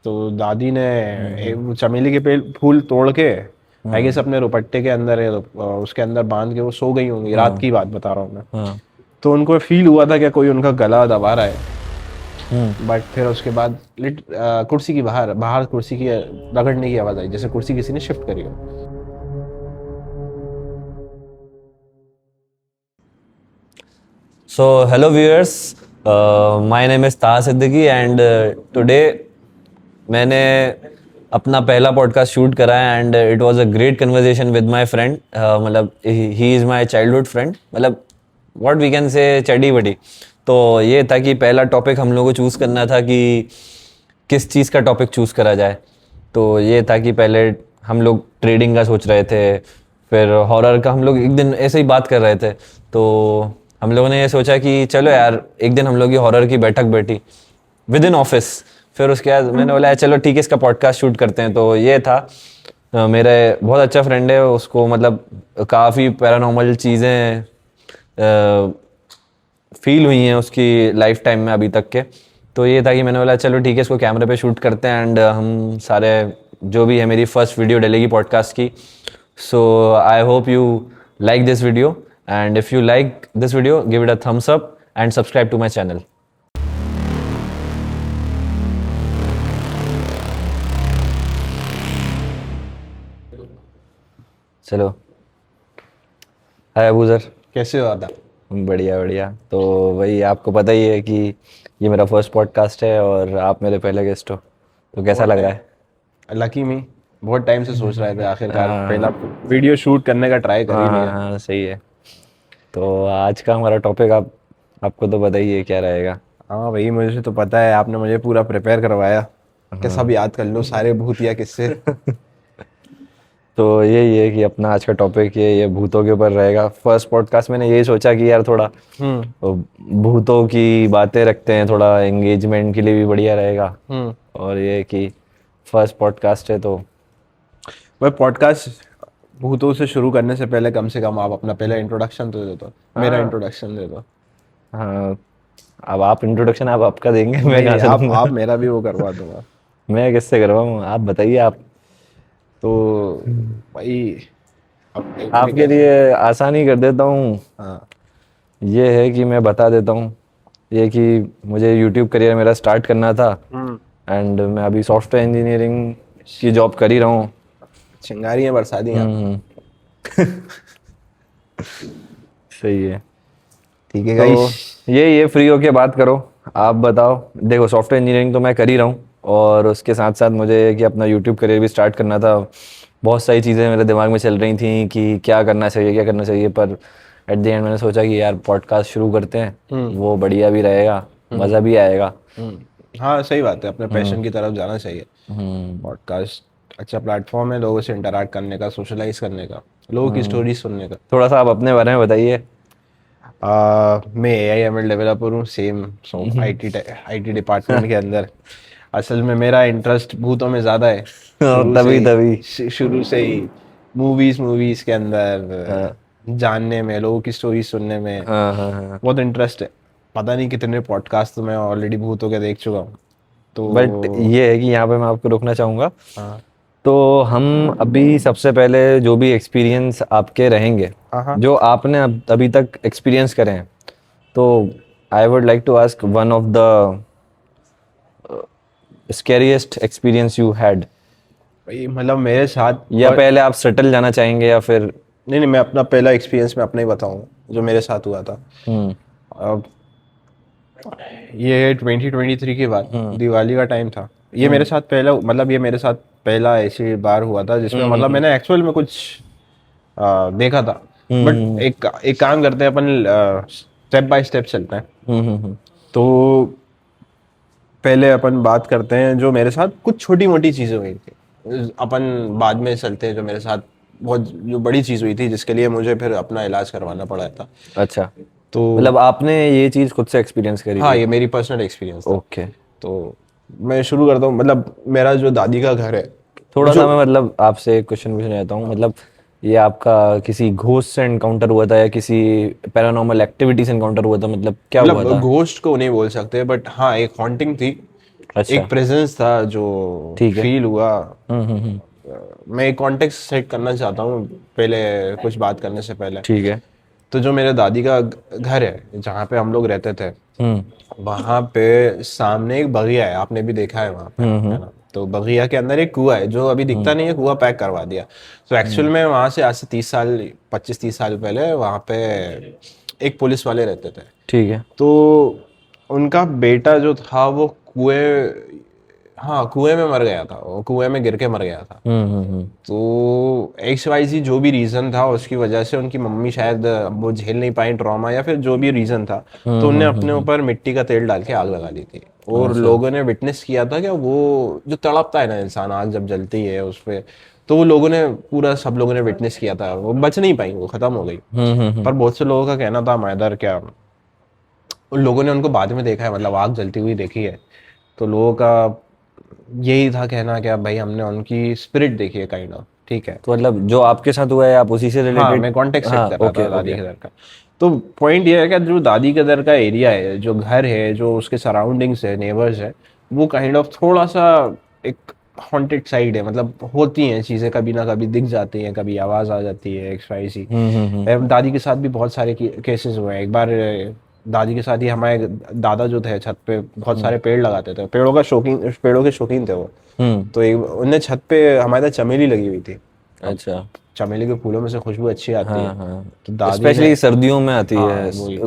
तो दादी ने वो चमेली के पेड़ फूल तोड़ के आई गेस अपने रुपट्टे के अंदर उसके अंदर बांध के वो सो गई होंगी। रात की बात बता रहा हूँ मैं। हाँ। तो उनको फील हुआ था कि कोई उनका गला दबा रहा है। हम्म। बट फिर उसके बाद कुर्सी की बाहर बाहर कुर्सी की रगड़ने की आवाज आई, जैसे कुर्सी किसी ने शिफ्ट करी हो। So, hello viewers, my name is Taha Siddiqui and today मैंने अपना पहला पॉडकास्ट शूट करा है and it was a great conversation with my friend. मतलब he is my childhood friend, मतलब व्हाट वी कैन से चड्डी बडी। तो ये था कि पहला टॉपिक हम लोगों को चूज़ करना था कि किस चीज़ का टॉपिक चूज़ करा जाए। तो ये था कि पहले हम लोग ट्रेडिंग का सोच रहे थे, फिर हॉरर का हम लोग एक दिन ऐसे ही बात कर रहे थे। तो हम लोगों ने ये सोचा कि चलो यार एक दिन हम लोग की हॉरर की बैठक बैठी विद इन ऑफिस। फिर उसके बाद मैंने बोला चलो ठीक है इसका पॉडकास्ट शूट करते हैं। तो ये था मेरे बहुत अच्छा फ्रेंड है, उसको मतलब काफ़ी पैरानॉर्मल चीज़ें फील हुई हैं उसकी लाइफ टाइम में अभी तक के। तो ये था कि मैंने बोला चलो ठीक है इसको कैमरे पे शूट करते हैं एंड हम सारे जो भी है मेरी फर्स्ट वीडियो डलेगी पॉडकास्ट की। So I hope you like this video and if you like this video give it a thumbs up and subscribe to my channel. चलो, हाय अबू सर। कैसे हो दादा? बढ़िया बढ़िया। तो वही आपको पता ही है कि ये मेरा फर्स्ट पॉडकास्ट है और आप मेरे पहले गेस्ट हो, तो कैसा लग रहा है? लकी मी, बहुत टाइम से सोच रहे थे आखिरकार पहला हाँ वीडियो शूट करने का ट्राई कर ही हाँ लिया। हाँ, सही है। तो आज का हमारा टॉपिक आपको तो पता ही है क्या रहेगा। हाँ भाई, मुझे तो पता है, आपने मुझे पूरा प्रिपेयर करवाया कि सब याद कर लो सारे भूतिया किस्से। तो यही है कि अपना आज का टॉपिक ये भूतों के ऊपर रहेगा। फर्स्ट पॉडकास्ट मैंने यही सोचा कि यार थोड़ा हम्म। भूतों की बातें रखते हैं, थोड़ा एंगेजमेंट के लिए भी बढ़िया रहेगा। हम्म। और ये कि फर्स्ट पॉडकास्ट है तो वह पॉडकास्ट भूतों से शुरू करने से पहले कम से कम आप अपना पहला इंट्रोडक्शन तो दे दो, मेरा हाँ इंट्रोडक्शन दे दो। हाँ। अब आप इंट्रोडक्शन आप आपका देंगे, मैं नहीं कहाँ नहीं, से आप दूंगा? मेरा भी वो करवा दूंगा। मैं किससे करवाऊँ, आप बताइए आप। तो भाई, अब मैं आपके कैसे? लिए आसानी कर देता हूँ। हाँ। ये है कि मैं बता देता हूँ ये कि मुझे यूट्यूब करियर मेरा स्टार्ट करना था हम्म। एंड मैं अभी सॉफ्टवेयर इंजीनियरिंग की जॉब कर ही रहा हूँ। चिंगारियां बरसा दी आपने। हम्म। सही है। ठीक है तो गाइस। ये फ्री होके बात करो। आप बताओ, देखो सॉफ्टवेयर इंजीनियरिंग तो मैं कर ही रहा हूँ और उसके साथ साथ मुझे कि अपना यूट्यूब करियर भी स्टार्ट करना था। बहुत सारी चीज़ें मेरे दिमाग में चल रही थी कि क्या करना चाहिए क्या करना चाहिए, पर एट द एंड मैंने सोचा कि यार पॉडकास्ट शुरू करते हैं, हम्म। वो बढ़िया भी रहेगा, मज़ा भी आएगा। हाँ सही बात है, अपने हम्म पैशन की तरफ जाना चाहिए। हम्म पॉडकास्ट अच्छा प्लेटफॉर्म है लोगों से इंटरेक्ट करने का, सोशलाइज करने का, लोगों की हम्म। स्टोरी सुनने का। थोड़ा सा आप अपने बारे में बताइए। मैं AI ML डेवलपर हूँ, सेम सो आईटी डिपार्टमेंट के अंदर। असल में मेरा इंटरेस्ट भूतों में ज़्यादा है, शुरू से तभी ही। तभी। शुरू से ही मूवीज मूवीज के अंदर हाँ जानने में, लोगों की स्टोरी सुनने में हाँ हाँ हाँ। बहुत इंटरेस्ट है। पता नहीं कितने पॉडकास्ट तो मैं ऑलरेडी भूतों के देख चुका हूँ। बट तो ये है कि यहाँ पे मैं आपको रोकना चाहूँगा। हाँ तो हम अभी सबसे पहले जो भी एक्सपीरियंस आपके रहेंगे, हाँ हाँ। जो आपने अभी तक एक्सपीरियंस करे हैं, तो I would like to ask one of the scariest experience you had. भाई मतलब मेरे साथ या पहले आप सेटल जाना चाहेंगे या फिर? नहीं नहीं, मैं अपना पहला एक्सपीरियंस मैं अपना ही बताऊँ जो मेरे साथ हुआ था। हम्म अब ये 2023 की बात, हम्म दिवाली का टाइम था। ये मेरे साथ पहला, मतलब ये मेरे साथ पहला ऐसी बार हुआ था जिसमें मतलब हम्म मैंने एक्चुअल में कुछ देखा था। बट हम्म एक काम करते हैं अपन, स्टेप बाय स्टेप चलते हैं। हम्म। तो पहले अपन बात करते हैं जो मेरे साथ कुछ छोटी मोटी चीज़ें हुई थी, अपन बाद में चलते हैं जो मेरे साथ बहुत जो बड़ी चीज़ हुई थी जिसके लिए मुझे फिर अपना इलाज करवाना पड़ा था। अच्छा, तो मतलब आपने ये चीज़ खुद से एक्सपीरियंस करी हाँ, थी? ये मेरी पर्सनल एक्सपीरियंस था। ओके। तो मैं शुरू करता हूँ, मतलब मेरा जो दादी का घर है थोड़ा जो सा मैं मतलब आपसे एक क्वेश्चन पूछना चाहता हूँ, मतलब ये आपका किसी घोस्ट से एनकाउंटर हुआ था या किसी पैरानॉर्मल एक्टिविटी से एनकाउंटर हुआ था, मतलब क्या हुआ मतलब था? घोस्ट को नहीं बोल सकते, बट हाँ एक हॉन्टिंग थी। अच्छा। एक प्रेजेंस था जो ठीक है। फील हुआ। हम्म। मैं एक कॉन्टेक्स्ट सेट करना चाहता हूँ पहले कुछ बात करने से पहले। ठीक है। तो जो मेरे दादी का घर है जहाँ पे हम लोग रहते थे, वहाँ पे सामने एक बगिया है, आपने भी देखा है वहाँ पे, है ना। तो बगिया के अंदर एक कुआं है जो अभी दिखता नहीं है, कुआं पैक करवा दिया। तो एक्चुअल में वहाँ से आज से 30 साल, 25-30 साल पहले वहाँ पे एक पुलिस वाले रहते थे। ठीक है। तो उनका बेटा जो था वो कुएं, हाँ कुएं में मर गया था, वो कुएं में गिर के मर गया था। हम्म। तो XYZ जो भी रीजन था उसकी वजह से उनकी मम्मी शायद वो झेल नहीं पाई ट्रॉमा, या फिर जो भी रीजन था, तो उनने अपने ऊपर मिट्टी का तेल डाल के आग लगा ली थी। और अच्छा। लोगों ने विटनेस किया था कि वो जो तड़पता है ना इंसान, आग जब जलती है उस पे, तो वो लोगों ने पूरा सब लोगों ने विटनेस किया था। वो बच नहीं पाई, वो खत्म हो गई। पर बहुत से लोगों का कहना था, मायदर क्या, उन लोगों ने उनको बाद में देखा है, मतलब आग जलती हुई देखी है। तो लोगों का यही था कहना क्या, भाई हमने उनकी स्पिरिट देखी है काइंड ऑफ, ठीक है। तो मतलब जो आपके साथ हुआ है आप उसी से हाँ, रिलेटेड? मैं कॉन्टेक्ट सेट हाँ, कर रहा ओके था दादी ओके। के दर का। तो पॉइंट ये है कि जो दादी के दर का एरिया है, जो घर है, जो उसके सराउंडिंग्स है, नेबर्स है, वो काइंड ऑफ थोड़ा सा एक हॉन्टेड साइड है। मतलब होती हैं चीज़ें, कभी ना कभी दिख जाती हैं, कभी आवाज़ आ जाती है XYZ। दादी के साथ भी बहुत सारे केसेस हुए हैं। एक बार दादी के साथ ही हमारे दादा जो थे छत पे बहुत सारे पेड़ लगाते थे, पेड़ों के शौकीन थे वो। तो एक उनने छत पे हमारे साथ चमेली लगी हुई थी। अब अच्छा। चमेली के फूलों में से खुशबू अच्छी आती है। हाँ हाँ। तो दादी ने, स्पेशली सर्दियों में आती हाँ है, वही,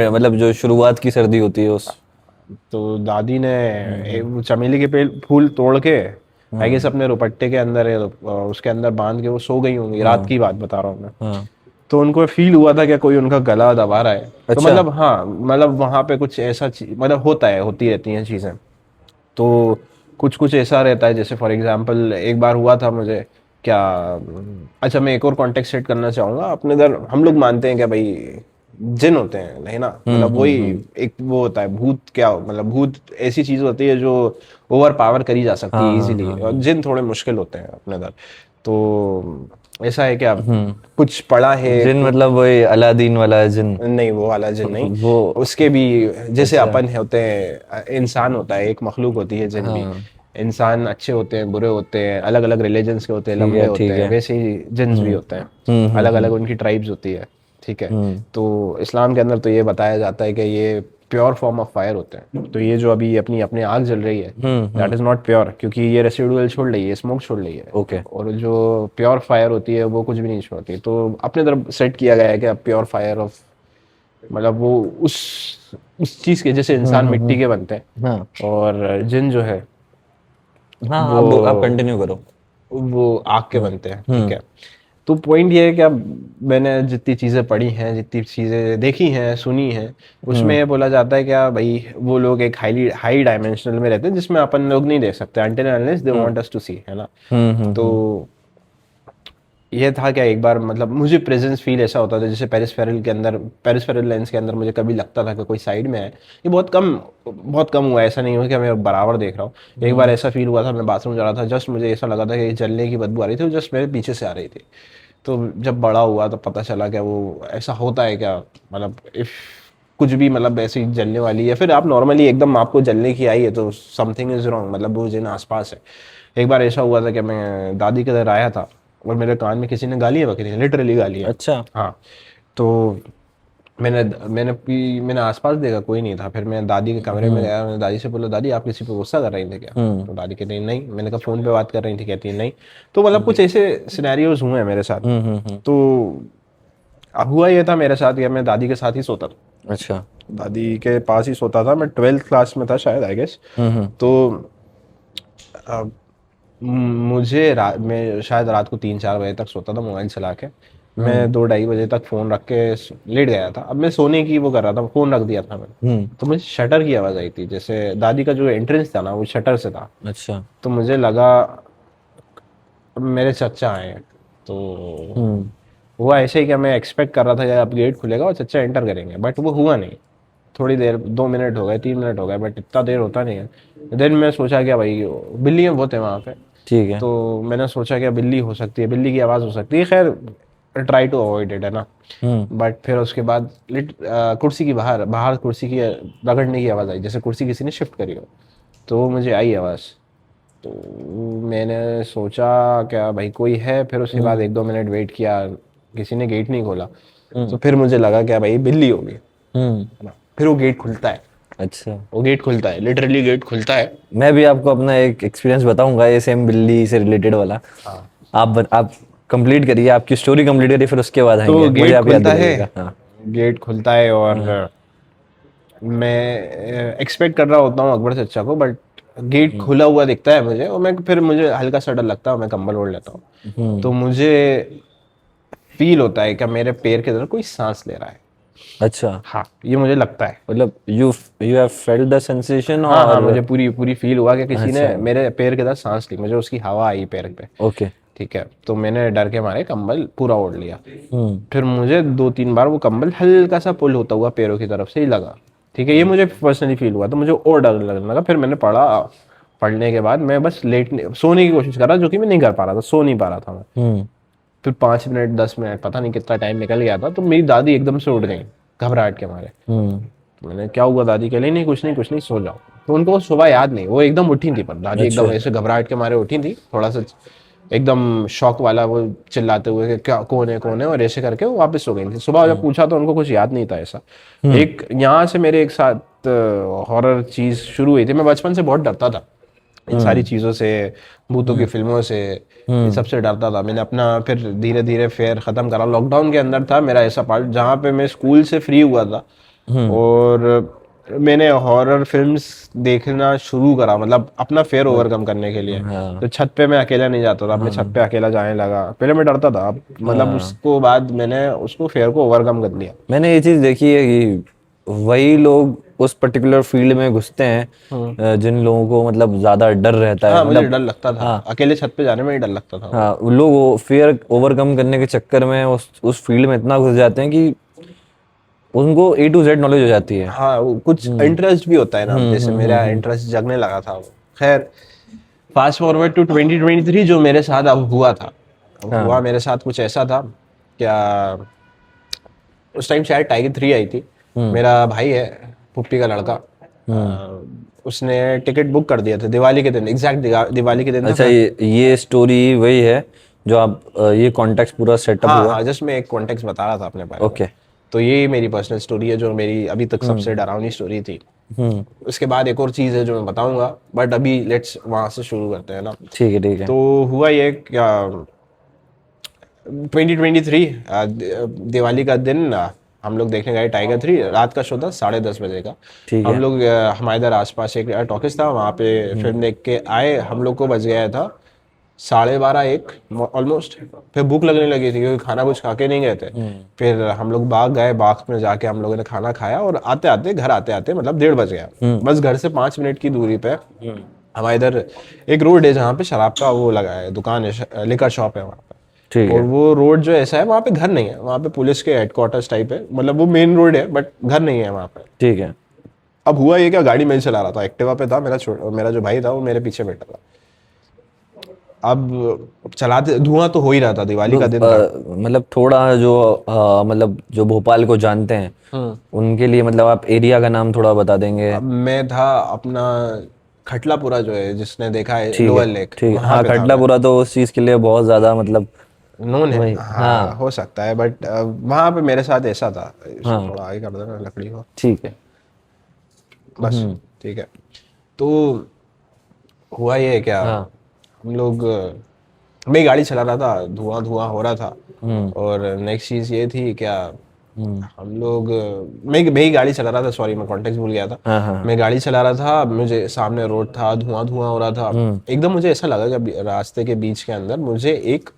मतलब जो शुरुआत की सर्दी होती है उस। तो दादी ने वो चमेली के पेड़ फूल तोड़ के आई गेस अपने रुपट्टे के अंदर उसके अंदर बांध के वो सो गई होंगी। रात की बात बता रहा हूँ मैं। हाँ। तो उनको फील हुआ था कि कोई उनका गला दबा रहा है। तो अच्छा। मतलब हाँ, मतलब वहां पे कुछ ऐसा मतलब होता है, होती रहती हैं चीजें। तो कुछ कुछ ऐसा रहता है, जैसे फॉर एग्जांपल एक बार हुआ था मुझे क्या, अच्छा मैं एक और कॉन्टेक्स्ट सेट करना चाहूंगा। अपने इधर हम लोग मानते हैं कि भाई जिन होते हैं, है ना, मतलब वही एक वो होता है भूत। क्या मतलब भूत ऐसी चीज होती है जो ओवर पावर करी जा सकती हाँ है हाँ इजीली, हाँ और हाँ। जिन थोड़े मुश्किल होते हैं अपने इधर। तो ऐसा है क्या, कुछ पढ़ा है जिन कुछ, मतलब वही अलादीन वाला जिन? नहीं वो वाला जिन नहीं, वो। उसके भी जैसे अच्छा। अपन होते हैं, इंसान होता है, एक मखलूक होती है जिन भी। हाँ। इंसान अच्छे होते हैं, बुरे होते हैं, अलग अलग रिलीजन्स के होते हैं, ठीक लंबे है होते ठीक हैं, है। वैसे ही जिन्स भी होते हैं। अलग अलग उनकी ट्राइब्स होती है, ठीक है। तो इस्लाम के अंदर तो ये बताया जाता है कि ये प्योर फॉर्म ऑफ फायर होते हैं। तो ये जो अभी अपनी अपने आग जल रही है, दैट इज नॉट प्योर, क्योंकि ये रेसिडुअल छोड़ रही है, स्मोक छोड़ रही है। ओके। और जो प्योर फायर होती है वो कुछ भी नहीं छोड़ती। तो अपने तरफ सेट किया गया है कि प्योर फायर ऑफ, मतलब वो उस चीज के, जैसे इंसान मिट्टी के बनते हैं हाँ और जिन जो है हाँ। वो आप कंटिन्यू करो। वो आग के बनते हैं, ठीक है। तो पॉइंट ये है कि अब मैंने जितनी चीज़ें पढ़ी हैं, जितनी चीज़ें देखी हैं, सुनी हैं, उसमें ये बोला जाता है क्या भाई, वो लोग एक हाई डायमेंशनल में रहते हैं जिसमें अपन लोग नहीं देख सकते, until unless they want us to see, है ना। तो ये था क्या, एक बार मतलब मुझे प्रेजेंस फील ऐसा होता था जैसे पेरिफेरल लेंस के अंदर मुझे कभी लगता था कि कोई साइड में है। ये बहुत कम हुआ है, ऐसा नहीं हुआ कि मैं बराबर देख रहा हूँ। एक बार ऐसा फील हुआ था, मैं बाथरूम जा रहा था, जस्ट मुझे ऐसा लगा था कि जलने की बदबू आ रही थी, जस्ट मेरे पीछे से आ रही थी। तो जब बड़ा हुआ तो पता चला क्या वो ऐसा होता है क्या, मतलब इफ कुछ भी मतलब ऐसी जलने वाली है, फिर आप नॉर्मली एकदम आपको जलने की आई है तो समथिंग इज रॉन्ग, मतलब वो जिन आसपास है। एक बार ऐसा हुआ था कि मैं दादी के घर आया था और मेरे कान में किसी ने गालियाँ बकरी हैं, लिटरली गालियाँ। अच्छा। हाँ। तो मैंने आसपास देखा, कोई नहीं था। फिर मैं दादी के कमरे में गया, मैंने दादी से बोला, दादी आप किसी पे गुस्सा कर रही थे क्या? तो दादी कहती नहीं। मैंने कहा फ़ोन पे बात कर रही थी? कहती है नहीं। तो मतलब कुछ ऐसे सिनेरियोज हुए हैं मेरे साथ। तो अब हुआ ये था मेरे साथ कि मैं दादी के साथ ही सोता था, अच्छा। दादी के पास ही सोता था। मैं 12th क्लास में था शायद, आई गेस। तो अब मैं शायद रात को 3-4 बजे तक सोता था मोबाइल चला के। मैं 2-2:30 बजे तक फ़ोन रख के लेट गया था। अब मैं सोने की वो कर रहा था, फ़ोन रख दिया था मैंने। तो मुझे शटर की आवाज़ आई थी, जैसे दादी का जो एंट्रेंस था ना वो शटर से था। अच्छा। तो मुझे लगा मेरे चचा आए हैं। तो हुआ ऐसे ही कि मैं एक्सपेक्ट कर रहा था कि अब गेट खुलेगा और चचा एंटर करेंगे, बट वो हुआ नहीं। थोड़ी देर, 2 मिनट हो गए, 3 मिनट हो गए, बट इतना देर होता नहीं है। देन मैं सोचा क्या भाई, बिल्लियाँ बहुत है वहाँ पे। ठीक है। तो मैंने सोचा क्या बिल्ली हो सकती है, बिल्ली की आवाज़ हो सकती है। खैर ट्राई टू अवॉइड इट, है ना। बट फिर उसके बाद कुर्सी की बाहर बाहर कुर्सी की रगड़ने की आवाज़ आई, जैसे कुर्सी किसी ने शिफ्ट करी हो। तो मुझे आई आवाज़, तो मैंने सोचा क्या भाई कोई है, फिर उसके बाद 1-2 मिनट वेट किया, किसी ने गेट नहीं खोला, तो फिर मुझे लगा क्या भाई बिल्ली होगी, है ना। फिर वो गेट खुलता है, अच्छा, वो गेट खुलता है, लिटरली गेट खुलता है। मैं भी आपको अपना एक एक्सपीरियंस बताऊंगा ये सेम बिल्ली से रिलेटेड वाला। आप कंप्लीट करिए, आपकी स्टोरी कंप्लीट करिए, फिर उसके बाद आएंगे, तो मुझे गेट आप याद खुलता है, दिलाइएगा। हाँ। गेट खुलता है और मैं एक्सपेक्ट कर रहा होता हूँ अकबर चचा को, बट गेट खुला हुआ दिखता है मुझे, और मैं फिर मुझे हल्का सा डर लगता है, मैं कंबल ओढ़ लेता हूँ, तो मुझे फील होता है कि मेरे पैर के अंदर कोई सांस ले रहा है। अच्छा, हाँ, ये मुझे लगता है। मतलब you you have felt the sensation हाँ हाँ, और मुझे पूरी पूरी फील हुआ कि किसी ने अच्छा, मेरे पैर के अंदर सांस ली, मुझे उसकी हवा आई पैर पे। ओके। ठीक है, तो मैंने डर के मारे कंबल पूरा ओढ़ लिया। हम्म। फिर मुझे 2-3 बार वो कंबल हल्का सा पुल होता हुआ पैरों की तरफ से ही लगा। ठीक है, ये मुझे पर्सनली फील हुआ, तो मुझे और डर लगने लगा। फिर मैंने पढ़ा, पढ़ने के बाद मैं बस लेटने सोने की कोशिश कर रहा, जो कि मैं नहीं कर पा रहा था, सो नहीं पा रहा था मैं। हम्म। फिर 5 मिनट 10 मिनट पता नहीं कितना टाइम निकल गया था, तो मेरी दादी एकदम से उठ गई घबराहट के मारे। हम्म। तो मैंने क्या हुआ, दादी कह रही नहीं कुछ नहीं कुछ नहीं, सो जाओ। तो उनको सुबह याद नहीं, वो एकदम उठी थी, पर दादी अच्छा। एकदम ऐसे घबराहट के मारे उठी थी, थोड़ा सा एकदम शॉक वाला, वो चिल्लाते हुए कि क्या कौन है, और ऐसे करके वो वापस सो गई थी। सुबह जब पूछा तो उनको कुछ याद नहीं था ऐसा। एक यहाँ से मेरे एक साथ हॉरर चीज शुरू हुई थी। मैं बचपन से बहुत डरता था इन सारी चीज़ों से, भूतों की फिल्मों से, इन सबसे डरता था। मैंने अपना फिर धीरे धीरे फेयर ख़त्म करा। लॉकडाउन के अंदर था मेरा ऐसा पार्ट जहाँ पे मैं स्कूल से फ्री हुआ था, और मैंने हॉरर फिल्म्स देखना शुरू करा, मतलब अपना फेयर ओवरकम करने के लिए। हाँ। तो छत पे मैं अकेला नहीं जाता था, अब मैं छत पे अकेला जाने लगा। पहले मैं डरता था, अब मतलब उसको बाद मैंने उसको फेयर को ओवरकम कर लिया। मैंने ये चीज देखी है कि वही लोग उस पर्टिकुलर फील्ड में घुसते हैं जिन लोगों को मतलब ज्यादा डर रहता है, हाँ, मुझे मतलब डर लगता था, अकेले छत पे जाने में ही डर लगता था। हाँ, वो लोग फियर ओवरकम करने के चक्कर में उस फील्ड में इतना घुस जाते हैं कि उनको A to Z नॉलेज हो जाती है। हाँ, वो कुछ इंटरेस्ट भी होता है ना, जैसे मेरा इंटरेस्ट जगने लगा था वो। खैर, फास्ट फॉरवर्ड टू 2023, जो मेरे साथ अब हुआ था, अब हुआ मेरे साथ कुछ ऐसा था क्या, उस टाइम शायद टाइगर 3 आई थी। मेरा भाई है, पुप्पी का लड़का, उसने टिकट बुक कर दिया था दिवाली के दिन, एग्जैक्ट दिवाली के दिन था। अच्छा, ये स्टोरी वही है जो आप ये कॉन्टेक्स्ट पूरा सेटअप हाँ हुआ। हाँ, जस्ट मैं एक कॉन्टेक्स्ट बता रहा था अपने बारे में। ओके। तो ये मेरी पर्सनल स्टोरी है, जो मेरी अभी तक सबसे डरावनी स्टोरी थी। उसके बाद एक और चीज़ है जो मैं बताऊंगा, बट अभी लेट्स वहां से शुरू करते हैं ना। ठीक है, ठीक है। तो हुआ ये क्या, 2023 दिवाली का दिन, हम लोग देखने गए टाइगर 3। रात का शो था 10:30 बजे का। ठीक हम है। लोग हमारे इधर आसपास एक टॉकीज था, वहाँ पे फिल्म देख के आए। हम लोग को बज गया था 12:30-1 ऑलमोस्ट। फिर भूख लगने लगी थी क्योंकि खाना कुछ खा के नहीं गए थे। फिर हम लोग बाग गए, बाग में जाके हम लोगों ने खाना खाया, और आते आते घर आते आते मतलब 1:30 बज गया। बस घर से 5 मिनट की दूरी पे हमारे इधर एक रोड है जहाँ पे शराब का वो लगा है, दुकान है, लिकर शॉप है वहाँ पे। ठीक और है। वो रोड जो ऐसा है, वहाँ पे घर नहीं है, वहाँ पे पुलिस के हेडक्वार्टर्स टाइप है, मतलब वो मेन रोड है बट घर नहीं है वहाँ पे। ठीक है। अब हुआ ये क्या, गाड़ी मैं ही चला रहा था, एक्टिवा पे था, मेरा जो भाई था वो मेरे पीछे बैठा था। अब चलाते, धुआं तो हो ही रहा था, दिवाली का दिन था। मतलब थोड़ा जो मतलब जो भोपाल को जानते हैं उनके लिए मतलब आप एरिया का नाम थोड़ा बता देंगे। अब मैं था अपना खटलापुरा, जो है जिसने देखा है ठीक है। लोअर लेक, ठीक है, वहाँ हाँ, पे था मैं। खटलापुरा तो उस चीज के लिए बहुत ज्यादा मतलब नोन है, वही। हाँ हाँ। हो सकता है, बट वहाँ पे मेरे साथ ऐसा था। हाँ। थोड़ा आगे कर देना लकड़ी को, ठीक है। बस। ठीक है, तो हुआ ये क्या, हाँ। हम लोग, मैं गाड़ी चला रहा था, धुआं धुआं हो रहा था। और नेक्स्ट चीज़ ये थी क्या, हम लोग, मैं ही गाड़ी चला रहा था, सॉरी मैं कॉन्टेक्स्ट भूल गया था। हाँ। हाँ। मैं गाड़ी चला रहा था, मुझे सामने रोड था, धुआं धुआं हो रहा था। एकदम मुझे ऐसा लगा कि रास्ते के बीच के अंदर मुझे एक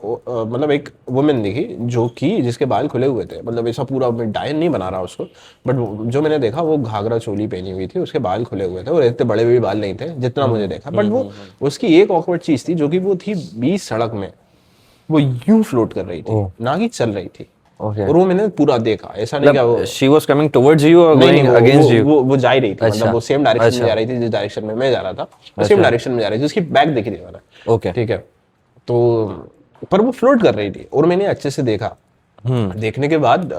मतलब एक वुमेन दिखी, जो कि जिसके बाल खुले हुए थे, मतलब ऐसा पूरा, मैं डायन नहीं बना रहा उसको, बट जो मैंने देखा वो घाघरा चोली पहनी हुई थी, उसके बाल खुले हुए थे, और इतने बड़े भी बाल नहीं थे जितना मुझे देखा। बट वो उसकी एक ऑकवर्ड चीज़ थी, जो कि वो थी बीच सड़क में, वो यूं फ्लोट कर रही थी, ना कि चल रही थी। ओके। और वो मैंने पूरा देखा, ऐसा नहीं क्या वो, मतलब she was coming towards you और नहीं नहीं, गोइंग वो अगेंस्ट वो, यू। वो वो जा ही रही थी, अच्छा। मतलब वो सेम डायरेक्शन में अच्छा। जा रही थी जिस डायरेक्शन में मैं जा रहा था, वो सेम डायरेक्शन में जा रही थी, उसकी बैक दिख रही थी मैंने। ओके। ठीक है, तो पर वो फ्लोट कर रही थी, और मैंने अच्छे से देखा। देखने के बाद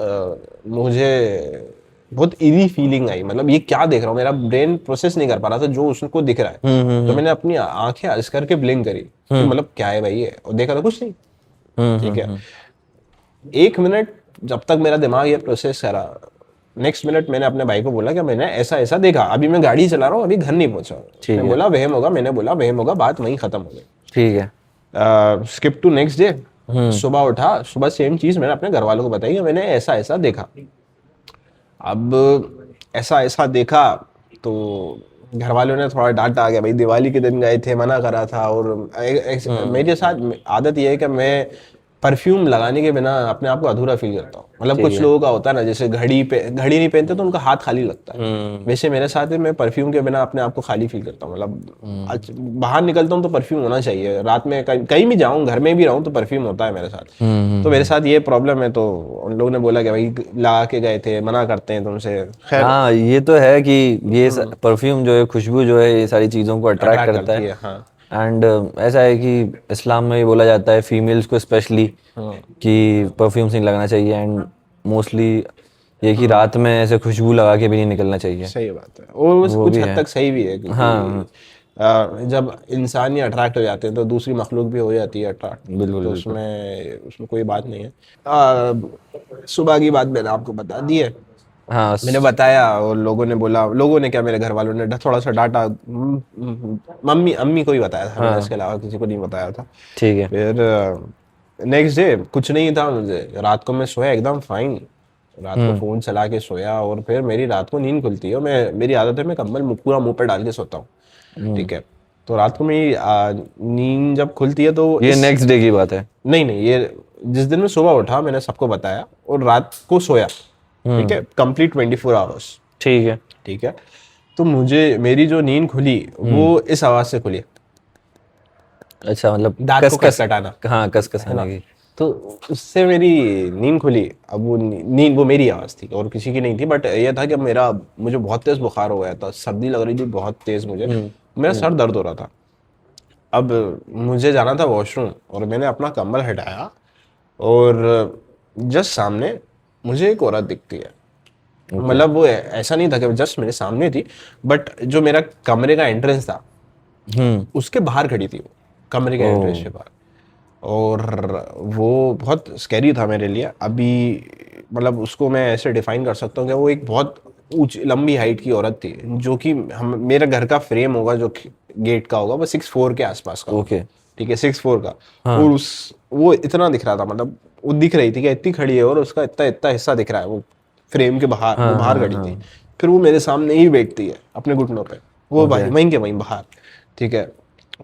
मुझे बहुत इरी फीलिंग आई, मतलब ये क्या देख रहा हूँ, मेरा ब्रेन प्रोसेस नहीं कर पा रहा था जो उसको दिख रहा है। तो मैंने अपनी आंखें अर्ज करके ब्लिंक करी कि मतलब क्या है भाई ये, और देखा तो कुछ नहीं। ठीक है, 1 मिनट जब तक मेरा दिमाग ये प्रोसेस करा, नेक्स्ट मिनट मैंने अपने भाई को बोला कि मैंने ऐसा ऐसा देखा, अभी मैं गाड़ी चला रहा हूँ, अभी घर नहीं पहुंचा। उसने बोला वहम होगा, मैंने बोला वहम होगा, बात वहीं खत्म हो गई। ठीक है। स्किप टू नेक्स्ट डे, सुबह उठा, सुबह सेम चीज मैंने अपने घर वालों को बताई कि मैंने ऐसा ऐसा देखा। अब ऐसा ऐसा देखा तो घर वालों ने थोड़ा डांटा, गया भाई दिवाली के दिन गए थे, मना करा था। और मेरे साथ आदत ये है कि मैं परफ्यूम लगाने के बिना अपने आप को अधूरा फील करता हूँ। मतलब कुछ लोगों का होता है ना, जैसे घड़ी नहीं पहनते तो उनका हाथ खाली लगता है, वैसे मेरे साथ है, मैं परफ्यूम के बिना अपने आप को खाली फील करता हूँ। मतलब बाहर निकलता हूँ तो परफ्यूम होना चाहिए, रात में कहीं भी जाऊँ, घर में भी रहूँ तो परफ्यूम होता है मेरे साथ। तो मेरे साथ ये प्रॉब्लम है, तो उन लोगों ने बोला कि भाई लगा के गए थे, मना करते हैं तुमसे। खैर हाँ, ये तो है कि ये परफ्यूम जो है, खुशबू जो है, ये सारी चीज़ों को अट्रैक्ट अट्रैक्ट करता करती है। है, हाँ। एंड ऐसा है कि इस्लाम में भी बोला जाता है फीमेल्स को स्पेशली कि परफ्यूम्स नहीं लगना चाहिए, एंड मोस्टली ये कि रात में ऐसे खुशबू लगा के भी नहीं निकलना चाहिए। सही बात है, और वो कुछ भी हद है। तक सही भी है, क्योंकि जब इंसान ही अट्रैक्ट हो जाते हैं तो दूसरी मखलूक भी हो जाती है अट्रैक्ट। तो उसमें कोई बात नहीं है। सुबह की बात मैंने आपको बता दी है, हाँ, मैंने बताया, और लोगों ने बोला, लोगों ने क्या, मेरे घर वालों ने थोड़ा सा डांटा। मम्मी अम्मी को ही बताया था मैंने, इसके अलावा किसी को नहीं बताया था। ठीक है। फिर नेक्स्ट डे कुछ नहीं था मुझे, रात को मैं सोया एकदम फाइन, रात को फोन चला के सोया, और फिर मेरी रात को नींद खुलती है। मेरी आदत है, मैं कंबल पूरा मुंह पे डाल के सोता हूँ। ठीक है, तो रात को मेरी नींद जब खुलती है तो ये नेक्स्ट डे की बात है? नहीं, ये जिस दिन मैं सुबह उठा मैंने सबको बताया, और रात को सोया। ठीक है, कंप्लीट 24 आवर्स। ठीक है। ठीक है, तो मुझे मेरी जो नींद खुली वो इस आवाज से खुली, अच्छा, मतलब दांत को खटखटाना। हाँ, कस आने की। तो उससे मेरी नींद खुली। अब वो नींद वो मेरी आवाज़ थी और किसी की नहीं थी, बट ये था कि मुझे बहुत तेज बुखार हो गया था, सर्दी लग रही थी बहुत तेज मुझे, मेरा सर दर्द हो रहा था। अब मुझे जाना था वॉशरूम, और मैंने अपना कंबल हटाया, और जस्ट सामने मुझे एक औरत दिखती है। मतलब वो ऐसा नहीं था कि जस्ट मेरे सामने थी, बट जो मेरा कमरे का एंट्रेंस था उसके बाहर खड़ी थी वो, कमरे के एंट्रेंस के बाहर। और वो बहुत स्कैरी था मेरे लिए। अभी मतलब उसको मैं ऐसे डिफाइन कर सकता हूँ कि वो एक बहुत ऊंची लंबी हाइट की औरत थी, जो कि मेरा घर का फ्रेम होगा जो गेट का होगा वो 6'4" के आसपास का। ओके। ठीक है, 6'4" का। और वो इतना दिख रहा था, मतलब वो दिख रही थी कि इतनी खड़ी है, और उसका इतना इतना हिस्सा दिख रहा है, वो फ्रेम के बाहर, वो बाहर खड़ी थी। फिर वो मेरे सामने ही बैठती है अपने घुटनों पे, वो वहीं के वहीं बाहर। ठीक है,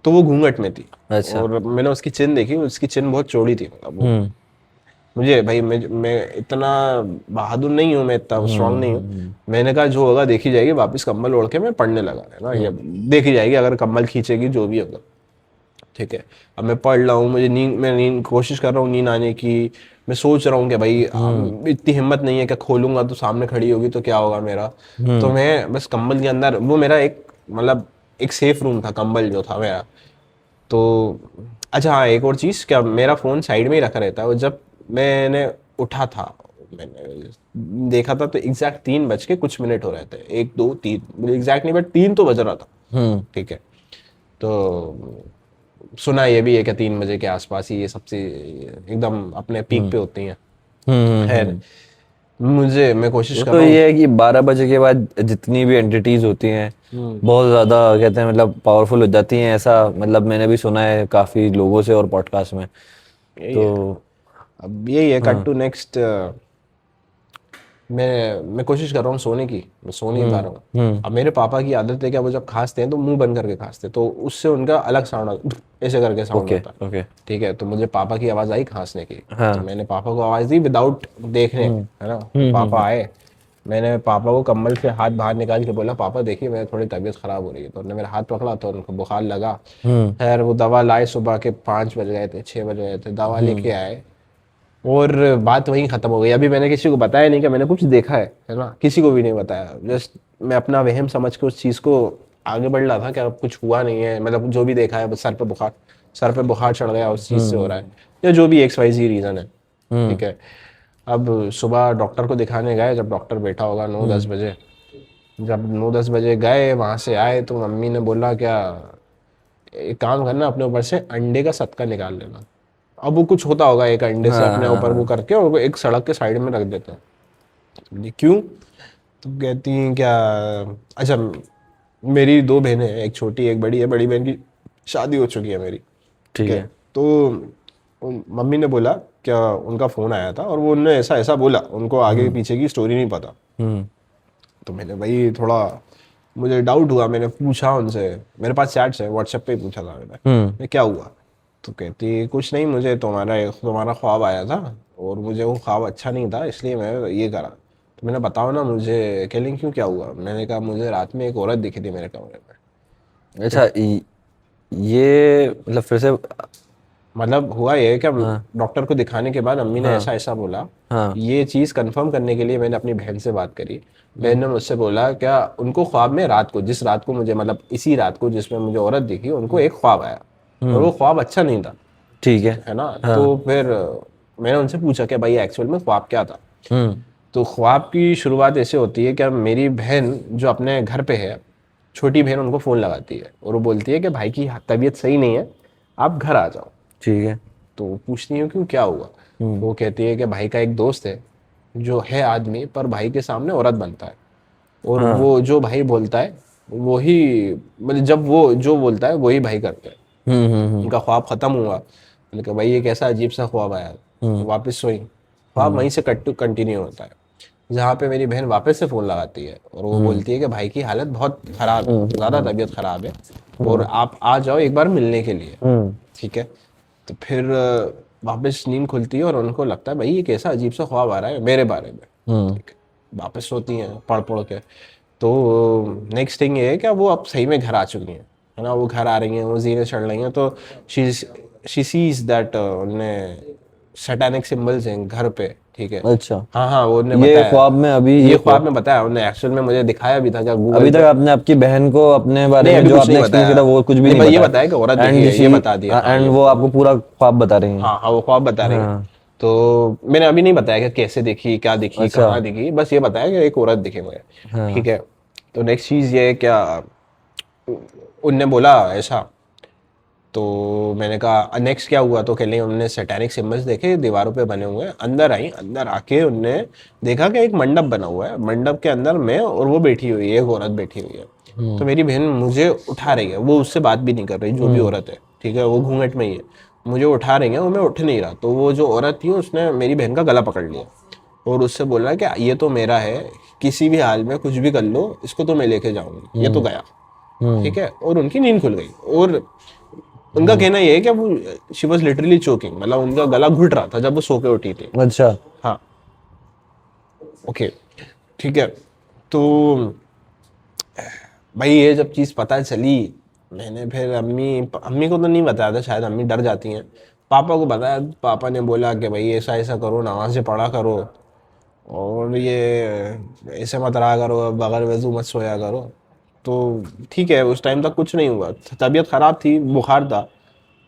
तो वो घूंघट में थी। अच्छा। और मैंने उसकी चिन देखी, उसकी चिन बहुत चौड़ी थी। मतलब वो मुझे भाई, मैं इतना बहादुर नहीं हूँ, मैं इतना स्ट्रांग नहीं हूँ। मैंने कहा जो होगा देखी जाएगी, वापस कंबल ओढ़ के मैं पढ़ने लगा है ना, ये देखी जाएगी, अगर कंबल खींचेगी जो भी होगा। ठीक है, अब मैं पढ़ रहा हूँ, मैं नींद कोशिश कर रहा हूँ नींद आने की। मैं सोच रहा हूँ कि भाई इतनी हिम्मत नहीं है कि खोलूंगा तो सामने खड़ी होगी तो क्या होगा मेरा। तो मैं बस कंबल के अंदर, वो मेरा एक मतलब एक सेफ रूम था, कंबल जो था मेरा। तो अच्छा हाँ, एक और चीज़, क्या मेरा फ़ोन साइड में ही रखा रहता है, और जब मैंने उठा था, मैंने देखा था तो एग्जैक्ट 3 बज के कुछ मिनट हो रहे थे, 1 2 3 एग्जैक्ट नहीं, बट 3 तो बज रहा था। ठीक है, तो सुना ये भी है कि 3 बजे के आसपास ही ये सबसे एकदम अपने पीक पे होती हैं। खैर, मैं कोशिश कर तो रहा हूँ। ये है कि 12 बजे के बाद जितनी भी एंटिटीज होती हैं बहुत ज्यादा, कहते हैं मतलब पावरफुल हो जाती हैं, ऐसा मतलब मैंने भी सुना है काफी लोगों से और पॉडकास्ट में। तो अब यही है, कट टू नेक्स्ट। मैं कोशिश कर रहा हूँ सोने की, मैं सो नहीं पा रहा हूँ। अब मेरे पापा की आदत है कि वो जब खांसते हैं तो मुंह बंद करके खांसते हैं, तो उससे उनका अलग साउंड, ऐसे करके साउंड होता है। ओके। ठीक है, तो मुझे पापा की आवाज़ आई खांसने की। हाँ। तो मैंने पापा को आवाज़ दी विदाउट देखने, है ना। पापा आए, मैंने पापा को कंबल से हाथ बाहर निकाल के बोला, पापा देखिए मेरी थोड़ी तबीयत खराब हो रही है। तो उन्होंने मेरा हाथ पकड़ा तो उनको बुखार लगा। खैर वो दवा लाए, सुबह के 5 बज गए थे, 6 बज गए थे, दवा लेके आए, और बात वहीं खत्म हो गई। अभी मैंने किसी को बताया नहीं कि मैंने कुछ देखा है ना, किसी को भी नहीं बताया। जस्ट मैं अपना वहम समझ के उस चीज़ को आगे बढ़ रहा था कि अब कुछ हुआ नहीं है, मतलब जो भी देखा है बस सर पे बुखार चढ़ गया उस चीज़ से हो रहा है, या जो भी XYZ रीज़न है। ठीक है, अब सुबह डॉक्टर को दिखाने गए, जब डॉक्टर बैठा होगा 9-10 बजे, जब 9-10 बजे गए, वहाँ से आए तो मम्मी ने बोला क्या एक काम करना, अपने ऊपर से अंडे का सटका निकाल लेना। अब वो कुछ होता होगा एक अंडे से हाँ अपने हाँ ऊपर वो हाँ। करके और वो एक सड़क के साइड में रख देते हैं। तो बोली, क्यों? तो कहती हैं क्या, अच्छा मेरी 2 बहनें हैं, एक छोटी एक बड़ी है, बड़ी बहन की शादी हो चुकी है मेरी, ठीक ठीक है। है। तो मम्मी ने बोला क्या, उनका फ़ोन आया था और वो उनने ऐसा ऐसा बोला, उनको आगे पीछे की स्टोरी नहीं पता। हम्म तो मैंने भाई थोड़ा, मुझे डाउट हुआ, मैंने पूछा उनसे, मेरे पास चैट्स है, व्हाट्सएप पे ही पूछा था मैंने, हम्म। क्या हुआ? तो कहती कुछ नहीं, मुझे तुम्हारा ख्वाब आया था और मुझे वो ख्वाब अच्छा नहीं था, इसलिए मैं ये करा। तो मैंने बताओ ना मुझे, कह लें क्यों क्या हुआ? मैंने कहा मुझे रात में एक औरत दिखी थी मेरे कमरे में। अच्छा ये मतलब फिर से। मतलब हुआ ये कि हाँ डॉक्टर को दिखाने के बाद अम्मी ने हाँ ऐसा ऐसा बोला। हाँ। ये चीज़ कंफर्म करने के लिए मैंने अपनी बहन से बात करी। बहन ने मुझसे बोला क्या, उनको ख्वाब में रात को, जिस रात को मुझे, मतलब इसी रात को जिसमें मुझे औरत दिखी, उनको एक ख्वाब आया और वो ख्वाब अच्छा नहीं था, ठीक है। है ना। हाँ। तो फिर मैंने उनसे पूछा कि भाई एक्चुअल में ख्वाब क्या था। हम्म तो ख्वाब की शुरुआत ऐसे होती है कि मेरी बहन जो अपने घर पे है, छोटी बहन उनको फ़ोन लगाती है और वो बोलती है कि भाई की तबीयत सही नहीं है, आप घर आ जाओ। ठीक है। तो पूछती हूँ क्यों, क्या हुआ? तो वो कहती है कि भाई का एक दोस्त है जो है आदमी, पर भाई के सामने औरत बनता है और हाँ। वो जो भाई बोलता है वो ही, मतलब जब वो जो बोलता है वही भाई करते हैं। हम्म। उनका ख्वाब खत्म हुआ। मैंने कहा भाई ये कैसा अजीब सा ख्वाब आया। तो वापस सोई, ख्वाब वहीं से कंटिन्यू होता है, जहाँ पे मेरी बहन वापस से फ़ोन लगाती है और वो बोलती है कि भाई की हालत बहुत ख़राब है, ज़्यादा तबीयत ख़राब है और आप आ जाओ एक बार मिलने के लिए, ठीक है। तो फिर वापस नींद खुलती है और उनको लगता है भाई ये कैसा अजीब सा ख्वाब आ रहा है मेरे बारे में, ठीक है। वापस सोती हैं पढ़ पढ़ के। तो नेक्स्ट थिंग ये है कि वो अब सही में घर आ चुकी हैं, है ना। वो घर आ रही हैं, वो जीने चढ़ रही हैं, तो शी सीज दैट उनने सैटेनिक सिंबल्स हैं घर पे, ठीक है। अच्छा हाँ हाँ, वो उन्होंने ये बताया, ख्वाब में अभी ये ये ख्वाब में बताया उन्होंने, एक्चुअल में मुझे दिखाया भी था क्या गूगल अभी तक पे। आपने आपकी बहन को अपने बारे नहीं में अभी जो कुछ नहीं आपने एक्सपीरियंस किया बताया, था वो कुछ भी नहीं नहीं बस ये बताया। बताया कि औरत एंड देखी है, ये बता दिया, हाँ एंड ये वो बता आपको दिया। पूरा ख्वाब बता रही हैं। हाँ हाँ, वो ख्वाब बता रही है। हाँ। तो मैंने अभी नहीं बताया कि कैसे दिखी, क्या दिखी, अच्छा। कहाँ दिखी, बस ये बताया कि एक औरत दिखी मुझे, ठीक हाँ। है। तो नेक्स्ट चीज़ ये है क्या, उनने बोला ऐसा। तो मैंने कहा नेक्स्ट क्या हुआ? तो कह रही उन्होंने सैटेनिक सिम्बल्स देखे दीवारों पे बने हुए हैं। अंदर आई, अंदर आके उनने देखा कि एक मंडप बना हुआ है, मंडप के अंदर मैं और वो बैठी हुई है, एक औरत बैठी हुई है। तो मेरी बहन मुझे उठा रही है, वो उससे बात भी नहीं कर रही, जो भी औरत है, ठीक है, वो घूंघट में ही है। मुझे उठा रही है और मैं उठ नहीं रहा। तो वो जो औरत थी उसने मेरी बहन का गला पकड़ लिया और उससे बोला कि ये तो मेरा है, किसी भी हाल में कुछ भी कर लो, इसको तो मैं लेके जाऊंगी, ये तो गया, ठीक है। और उनकी नींद खुल गई और उनका कहना ये है कि वो शी वॉज लिटरली चोकिंग, मतलब उनका गला घुट रहा था जब वो सो के उठी थी। अच्छा। हाँ, ओके, ठीक है। तो भाई ये जब चीज़ पता चली, मैंने फिर अम्मी अम्मी को तो नहीं बताया था, शायद अम्मी डर जाती हैं। पापा को बताया, पापा ने बोला कि भाई ऐसा ऐसा करो, नमाज़ें पढ़ा करो और ये ऐसे मत रहा करो, बगैर वजू मत सोया करो। तो ठीक है, उस टाइम तक कुछ नहीं हुआ, तबीयत ख़राब थी, बुखार था,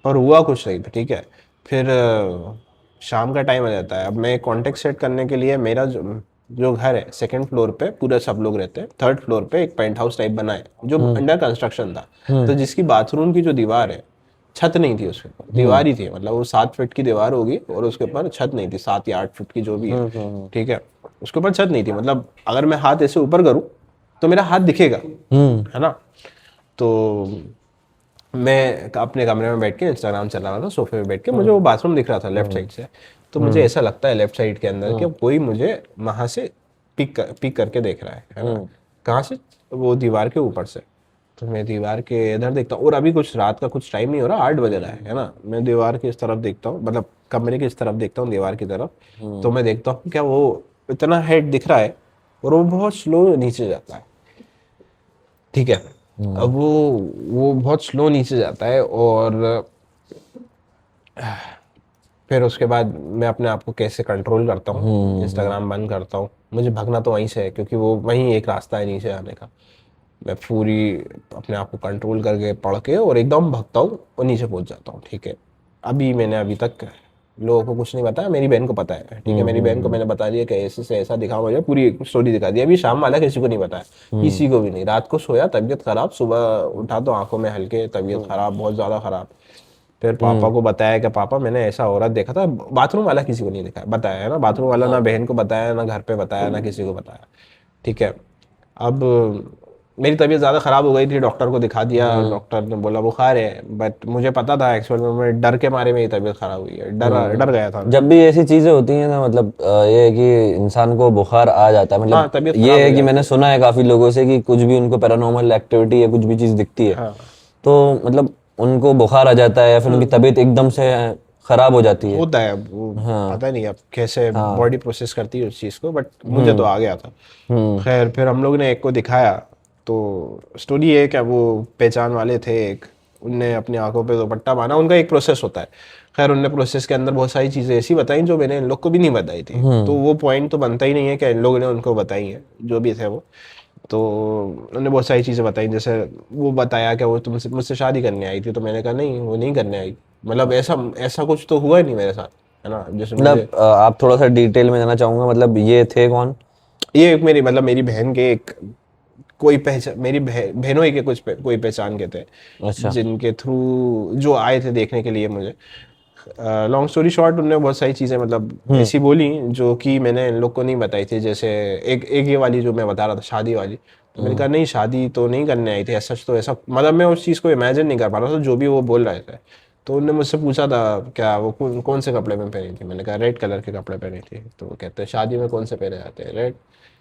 पर हुआ कुछ नहीं था, ठीक है। फिर शाम का टाइम आ जाता है। अब मैं कॉन्टेक्ट सेट करने के लिए, मेरा जो घर है सेकंड फ्लोर पे पूरे सब लोग रहते हैं, थर्ड फ्लोर पे एक पेंट हाउस टाइप बना है जो अंडर कंस्ट्रक्शन था। तो जिसकी बाथरूम की जो दीवार है, छत नहीं थी उसके ऊपर, दीवार ही थी, मतलब वो 7 फीट की दीवार होगी और उसके ऊपर छत नहीं थी, 7 या 8 फीट की जो भी है, ठीक है। उसके ऊपर छत नहीं थी, मतलब अगर मैं हाथ ऐसे ऊपर करूँ तो मेरा हाथ दिखेगा, है ना। तो मैं अपने कमरे में बैठ के इंस्टाग्राम चला रहा था, सोफे पे बैठ के, मुझे वो बाथरूम दिख रहा था लेफ्ट साइड से। तो मुझे ऐसा लगता है लेफ्ट साइड के अंदर कि कोई मुझे वहां से पिक करके देख रहा है ना। कहाँ से? वो दीवार के ऊपर से। तो मैं दीवार के इधर देखता हूँ और अभी कुछ रात का कुछ टाइम नहीं हो रहा, 8 बज रहा है ना। मैं दीवार की इस तरफ देखता हूँ, मतलब कमरे की इस तरफ देखता हूँ, दीवार की तरफ। तो मैं देखता हूँ क्या वो इतना हेड दिख रहा है और वो बहुत स्लो नीचे जाता है, ठीक है। अब वो बहुत स्लो नीचे जाता है और फिर उसके बाद मैं अपने आप को कैसे कंट्रोल करता हूँ, इंस्टाग्राम बंद करता हूँ। मुझे भागना तो वहीं से है क्योंकि वो वहीं एक रास्ता है नीचे आने का। मैं पूरी अपने आप को कंट्रोल करके पढ़ के और एकदम भागता हूँ और नीचे पहुँच जाता हूँ, ठीक है। अभी मैंने अभी तक लोगों को कुछ नहीं पता, मेरी बहन को पता है, ठीक है, मेरी बहन को मैंने बता दिया कि ऐसे से ऐसा दिखा, मुझे पूरी स्टोरी दिखा दी। अभी शाम वाला किसी को नहीं पता है, किसी को भी नहीं। रात को सोया, तबीयत खराब, सुबह उठा तो आंखों में हल्के, तबीयत खराब, बहुत ज्यादा खराब। फिर पापा को बताया कि पापा मैंने ऐसा औरत देखा था। बाथरूम वाला किसी को नहीं दिखा बताया है ना, बाथरूम वाला ना बहन को बताया, ना घर पे बताया, ना किसी को बताया, ठीक है। अब मेरी तबीयत ज़्यादा ख़राब हो गई थी, डॉक्टर को दिखा दिया, डॉक्टर ने बोला बुखार है, बट मुझे पता था एक्चुअल में, मैं डर के मारे मेरी तबीयत ख़राब हुई है, डर गया था मैं। जब भी ऐसी चीजें होती हैं ना, मतलब ये है कि इंसान को बुखार आ जाता है, हाँ, मतलब तबीयत ये खराब है हो कि जाती मैंने सुना है काफी लोगों से कि कुछ भी उनको पैरानॉर्मल एक्टिविटी या कुछ भी चीज दिखती है, हाँ, तो मतलब उनको बुखार आ जाता है या फिर उनकी तबीयत एकदम से खराब हो जाती है। होता है वो, पता नहीं अब कैसे बॉडी प्रोसेस करती है उस चीज़ को, बट मुझे तो आ गया था। खैर फिर हम लोग ने एक को दिखाया, तो स्टोरी ये है कि वो पहचान वाले थे एक, उनने अपनी आंखों पे दुपट्टा बांधा, उनका एक प्रोसेस होता है। खैर उनने प्रोसेस के अंदर बहुत सारी चीज़ें ऐसी बताई जो मैंने इन लोग को भी नहीं बताई थी, तो वो पॉइंट तो बनता ही नहीं है कि इन लोगों ने उनको बताई है, जो भी थे वो। तो उन्होंने बहुत सारी चीज़ें बताई, जैसे वो बताया कि वो तुमसे मुझसे शादी करने आई थी, तो मैंने कहा नहीं, वो नहीं करने आई, मतलब ऐसा ऐसा कुछ तो हुआ ही नहीं मेरे साथ, है ना, जैसे मुझे। मतलब आप थोड़ा सा डिटेल में जाना चाहूंगा, मतलब ये थे कौन? ये एक मेरी, मतलब मेरी बहन के एक कोई पहचान, मेरी बहनों ही के कुछ कोई पहचान के थे, अच्छा। जिनके थ्रू जो आए थे देखने के लिए मुझे। लॉन्ग स्टोरी शॉर्ट, उनने बहुत सारी चीज़ें मतलब ऐसी बोली जो कि मैंने इन लोग को नहीं बताई थी, जैसे एक एक ये वाली जो मैं बता रहा था, शादी वाली। तो मैंने कहा नहीं, शादी तो नहीं करने आई थी, ऐसा तो ऐसा, मतलब मैं उस चीज़ को इमेजिन नहीं कर पा रहा था जो भी वो बोल रहे थे। तो उन्होंने मुझसे पूछा था क्या वो कौन से कपड़े में पहनी थी, मैंने कहा रेड कलर के कपड़े पहने थे। तो वो कहते हैं शादी में कौन से पहने जाते हैं, रेड।